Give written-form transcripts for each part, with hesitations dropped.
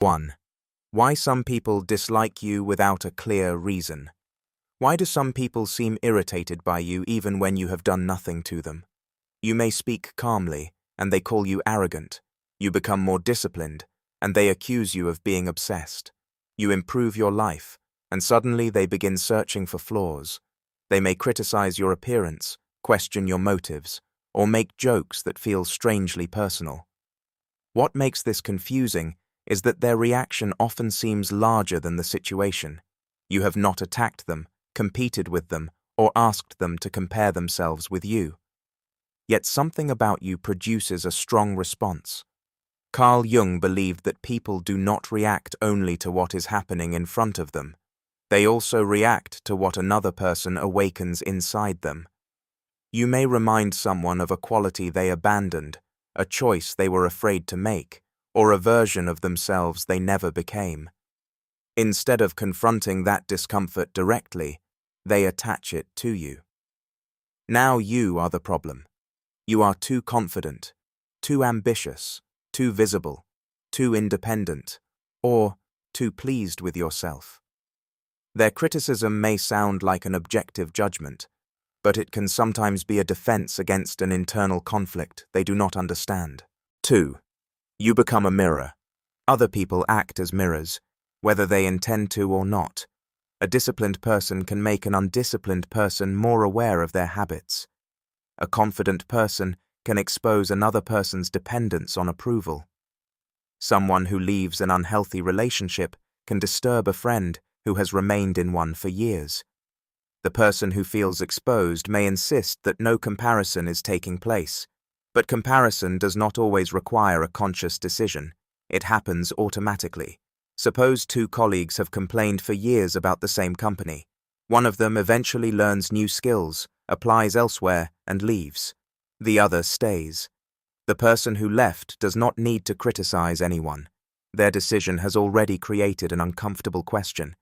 1. Why some people dislike you without a clear reason. Why do some people seem irritated by you even when you have done nothing to them? You may speak calmly, and they call you arrogant. You become more disciplined, and they accuse you of being obsessed. You improve your life, and suddenly they begin searching for flaws. They may criticize your appearance, question your motives, or make jokes that feel strangely personal. What makes this confusing is that their reaction often seems larger than the situation. You have not attacked them, competed with them, or asked them to compare themselves with you. Yet something about you produces a strong response. Carl Jung believed that people do not react only to what is happening in front of them. They also react to what another person awakens inside them. You may remind someone of a quality they abandoned, a choice they were afraid to make, or a version of themselves they never became. Instead of confronting that discomfort directly, they attach it to you. Now you are the problem. You are too confident, too ambitious, too visible, too independent, or too pleased with yourself. Their criticism may sound like an objective judgment, but it can sometimes be a defense against an internal conflict they do not understand. 2. You become a mirror. Other people act as mirrors, whether they intend to or not. A disciplined person can make an undisciplined person more aware of their habits. A confident person can expose another person's dependence on approval. Someone who leaves an unhealthy relationship can disturb a friend who has remained in one for years. The person who feels exposed may insist that no comparison is taking place, but comparison does not always require a conscious decision. It happens automatically. Suppose two colleagues have complained for years about the same company. One of them eventually learns new skills, applies elsewhere, and leaves. The other stays. The person who left does not need to criticize anyone. Their decision has already created an uncomfortable question.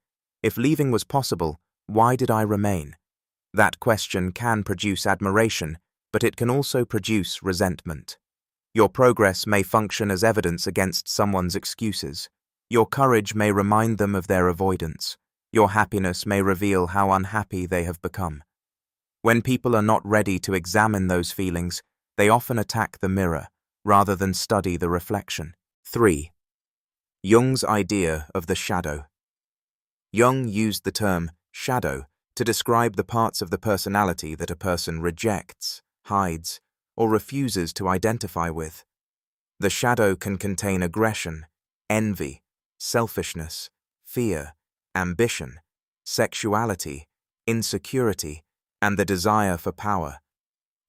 If leaving was possible, why did I remain? That question can produce admiration, but it can also produce resentment. Your progress may function as evidence against someone's excuses. Your courage may remind them of their avoidance. Your happiness may reveal how unhappy they have become. When people are not ready to examine those feelings, they often attack the mirror, rather than study the reflection. 3. Jung's idea of the shadow. Jung used the term shadow to describe the parts of the personality that a person rejects, hides, or refuses to identify with. The shadow can contain aggression, envy, selfishness, fear, ambition, sexuality, insecurity, and the desire for power.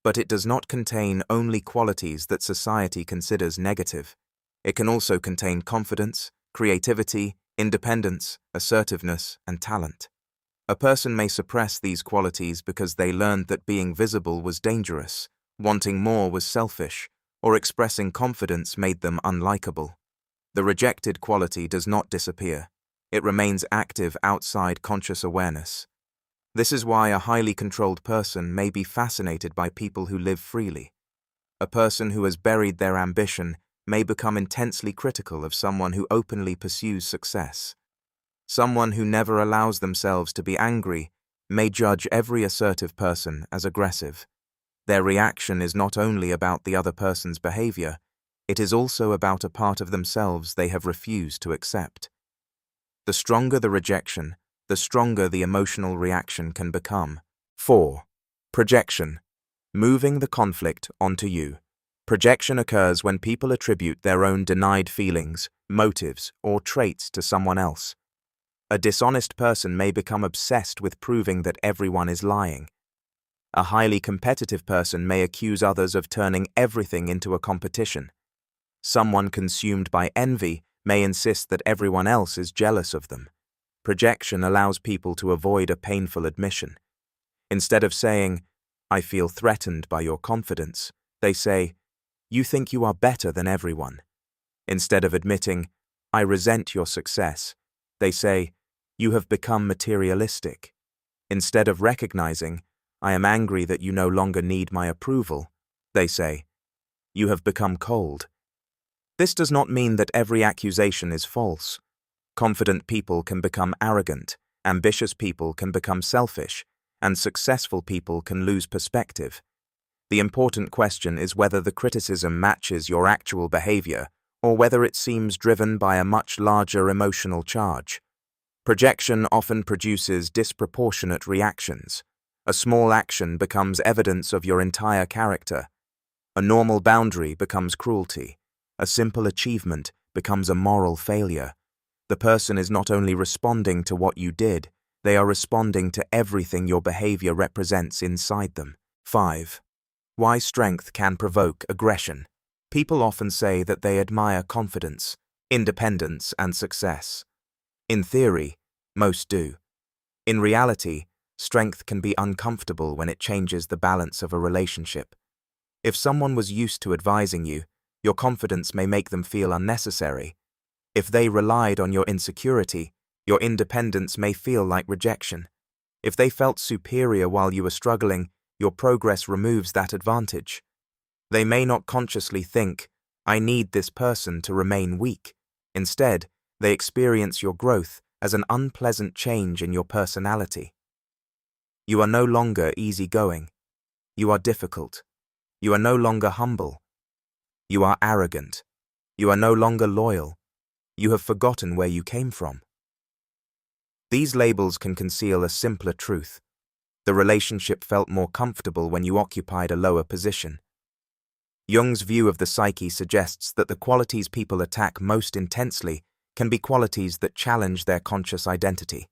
But it does not contain only qualities that society considers negative. It can also contain confidence, creativity, independence, assertiveness, and talent. A person may suppress these qualities because they learned that being visible was dangerous, wanting more was selfish, or expressing confidence made them unlikable. The rejected quality does not disappear. It remains active outside conscious awareness. This is why a highly controlled person may be fascinated by people who live freely. A person who has buried their ambition may become intensely critical of someone who openly pursues success. Someone who never allows themselves to be angry may judge every assertive person as aggressive. Their reaction is not only about the other person's behavior, it is also about a part of themselves they have refused to accept. The stronger the rejection, the stronger the emotional reaction can become. 4. Projection. Moving the conflict onto you. Projection occurs when people attribute their own denied feelings, motives, or traits to someone else. A dishonest person may become obsessed with proving that everyone is lying. A highly competitive person may accuse others of turning everything into a competition. Someone consumed by envy may insist that everyone else is jealous of them. Projection allows people to avoid a painful admission. Instead of saying, "I feel threatened by your confidence," they say, "You think you are better than everyone." Instead of admitting, "I resent your success," they say, "You have become materialistic." Instead of recognizing, "I am angry that you no longer need my approval," they say, "You have become cold." This does not mean that every accusation is false. Confident people can become arrogant, ambitious people can become selfish, and successful people can lose perspective. The important question is whether the criticism matches your actual behavior or whether it seems driven by a much larger emotional charge. Projection often produces disproportionate reactions. A small action becomes evidence of your entire character. A normal boundary becomes cruelty. A simple achievement becomes a moral failure. The person is not only responding to what you did, they are responding to everything your behavior represents inside them. 5. Why strength can provoke aggression. People often say that they admire confidence, independence, and success. In theory, most do. In reality, strength can be uncomfortable when it changes the balance of a relationship. If someone was used to advising you, your confidence may make them feel unnecessary. If they relied on your insecurity, your independence may feel like rejection. If they felt superior while you were struggling, your progress removes that advantage. They may not consciously think, "I need this person to remain weak." Instead, they experience your growth as an unpleasant change in your personality. You are no longer easygoing. You are difficult. You are no longer humble. You are arrogant. You are no longer loyal. You have forgotten where you came from. These labels can conceal a simpler truth. The relationship felt more comfortable when you occupied a lower position. Jung's view of the psyche suggests that the qualities people attack most intensely can be qualities that challenge their conscious identity.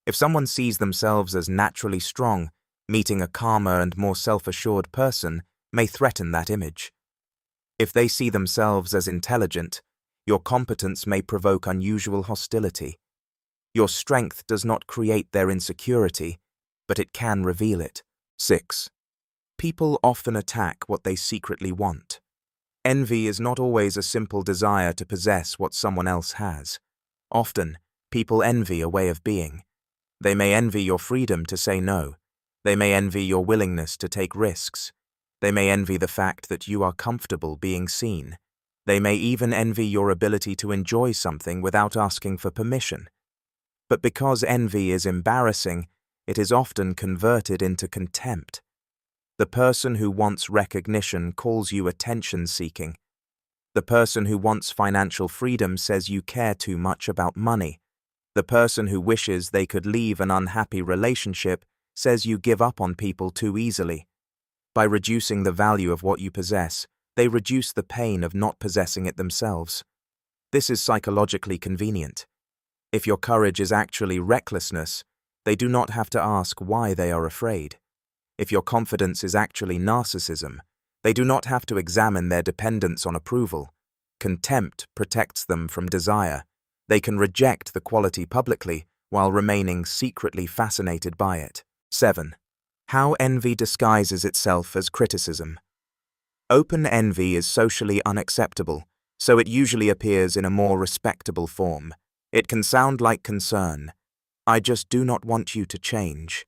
If someone sees themselves as naturally strong, meeting a calmer and more self-assured person may threaten that image. If they see themselves as intelligent, your competence may provoke unusual hostility. Your strength does not create their insecurity, but it can reveal it. 6. People often attack what they secretly want. Envy is not always a simple desire to possess what someone else has. Often, people envy a way of being. They may envy your freedom to say no. They may envy your willingness to take risks. They may envy the fact that you are comfortable being seen. They may even envy your ability to enjoy something without asking for permission. But because envy is embarrassing, it is often converted into contempt. The person who wants recognition calls you attention-seeking. The person who wants financial freedom says you care too much about money. The person who wishes they could leave an unhappy relationship says you give up on people too easily. By reducing the value of what you possess, they reduce the pain of not possessing it themselves. This is psychologically convenient. If your courage is actually recklessness, they do not have to ask why they are afraid. If your confidence is actually narcissism, they do not have to examine their dependence on approval. Contempt protects them from desire. They can reject the quality publicly while remaining secretly fascinated by it. 7. How envy disguises itself as criticism. Open envy is socially unacceptable, so it usually appears in a more respectable form. It can sound like concern. "I just do not want you to change.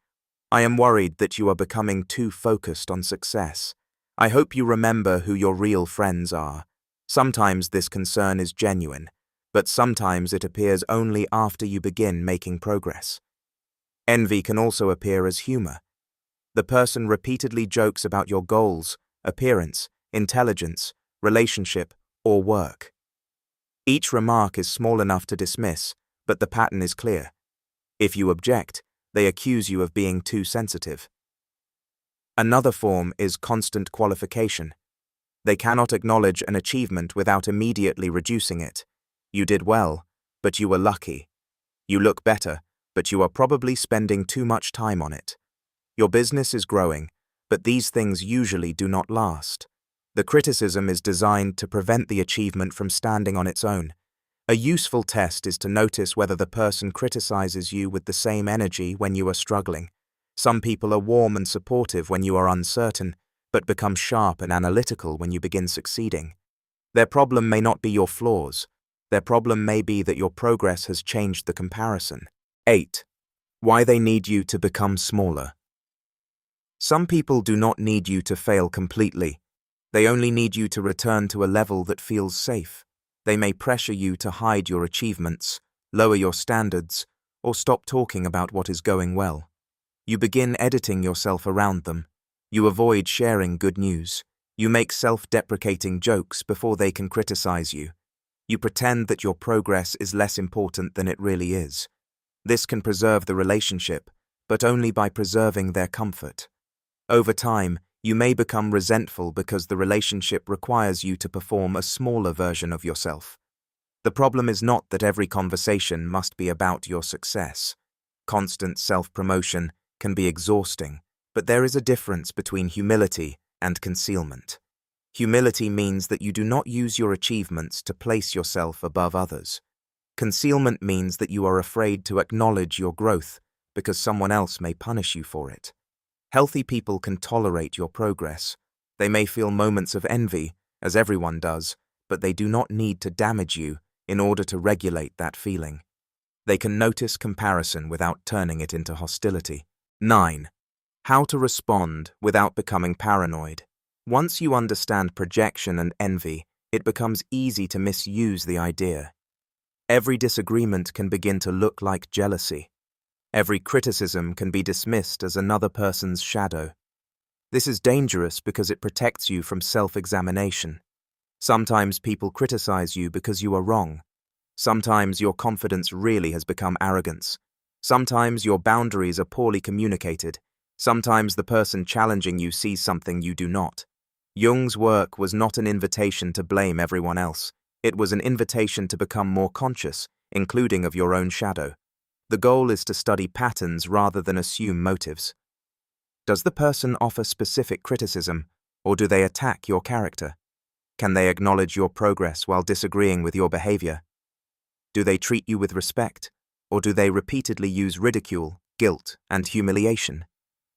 I am worried that you are becoming too focused on success. I hope you remember who your real friends are." Sometimes this concern is genuine, but sometimes it appears only after you begin making progress. Envy can also appear as humor. The person repeatedly jokes about your goals, appearance, intelligence, relationship, or work. Each remark is small enough to dismiss, but the pattern is clear. If you object, they accuse you of being too sensitive. Another form is constant qualification. They cannot acknowledge an achievement without immediately reducing it. "You did well, but you were lucky. You look better, but you are probably spending too much time on it. Your business is growing, but these things usually do not last." The criticism is designed to prevent the achievement from standing on its own. A useful test is to notice whether the person criticizes you with the same energy when you are struggling. Some people are warm and supportive when you are uncertain, but become sharp and analytical when you begin succeeding. Their problem may not be your flaws. Their problem may be that your progress has changed the comparison. 8. Why they need you to become smaller. Some people do not need you to fail completely. They only need you to return to a level that feels safe. They may pressure you to hide your achievements, lower your standards, or stop talking about what is going well. You begin editing yourself around them. You avoid sharing good news. You make self-deprecating jokes before they can criticize you. You pretend that your progress is less important than it really is. This can preserve the relationship, but only by preserving their comfort. Over time, you may become resentful because the relationship requires you to perform a smaller version of yourself. The problem is not that every conversation must be about your success. Constant self-promotion can be exhausting, but there is a difference between humility and concealment. Humility means that you do not use your achievements to place yourself above others. Concealment means that you are afraid to acknowledge your growth because someone else may punish you for it. Healthy people can tolerate your progress. They may feel moments of envy, as everyone does, but they do not need to damage you in order to regulate that feeling. They can notice comparison without turning it into hostility. 9. How to respond without becoming paranoid. Once you understand projection and envy, it becomes easy to misuse the idea. Every disagreement can begin to look like jealousy. Every criticism can be dismissed as another person's shadow. This is dangerous because it protects you from self-examination. Sometimes people criticize you because you are wrong. Sometimes your confidence really has become arrogance. Sometimes your boundaries are poorly communicated. Sometimes the person challenging you sees something you do not. Jung's work was not an invitation to blame everyone else. It was an invitation to become more conscious, including of your own shadow. The goal is to study patterns rather than assume motives. Does the person offer specific criticism, or do they attack your character? Can they acknowledge your progress while disagreeing with your behavior? Do they treat you with respect, or do they repeatedly use ridicule, guilt, and humiliation?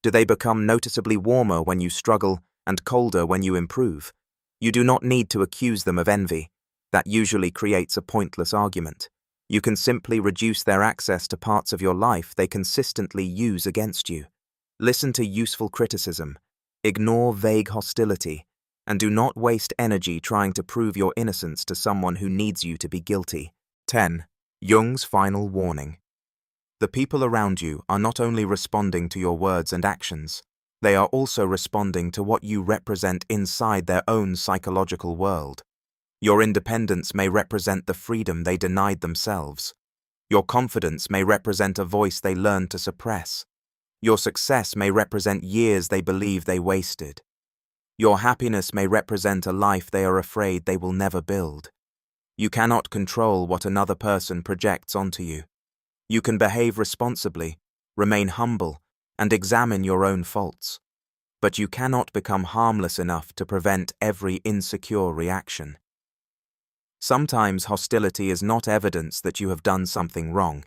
Do they become noticeably warmer when you struggle and colder when you improve? You do not need to accuse them of envy. That usually creates a pointless argument. You can simply reduce their access to parts of your life they consistently use against you. Listen to useful criticism, ignore vague hostility, and do not waste energy trying to prove your innocence to someone who needs you to be guilty. 10. Jung's final warning. The people around you are not only responding to your words and actions, they are also responding to what you represent inside their own psychological world. Your independence may represent the freedom they denied themselves. Your confidence may represent a voice they learned to suppress. Your success may represent years they believe they wasted. Your happiness may represent a life they are afraid they will never build. You cannot control what another person projects onto you. You can behave responsibly, remain humble, and examine your own faults. But you cannot become harmless enough to prevent every insecure reaction. Sometimes hostility is not evidence that you have done something wrong.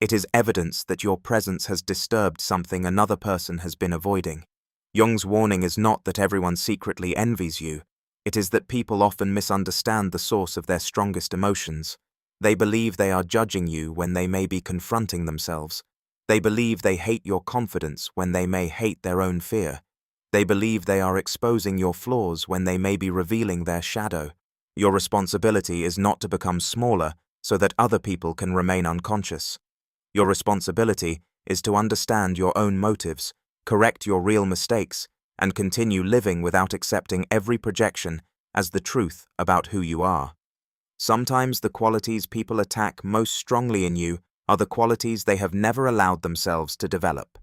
It is evidence that your presence has disturbed something another person has been avoiding. Jung's warning is not that everyone secretly envies you. It is that people often misunderstand the source of their strongest emotions. They believe they are judging you when they may be confronting themselves. They believe they hate your confidence when they may hate their own fear. They believe they are exposing your flaws when they may be revealing their shadow. Your responsibility is not to become smaller so that other people can remain unconscious. Your responsibility is to understand your own motives, correct your real mistakes, and continue living without accepting every projection as the truth about who you are. Sometimes the qualities people attack most strongly in you are the qualities they have never allowed themselves to develop.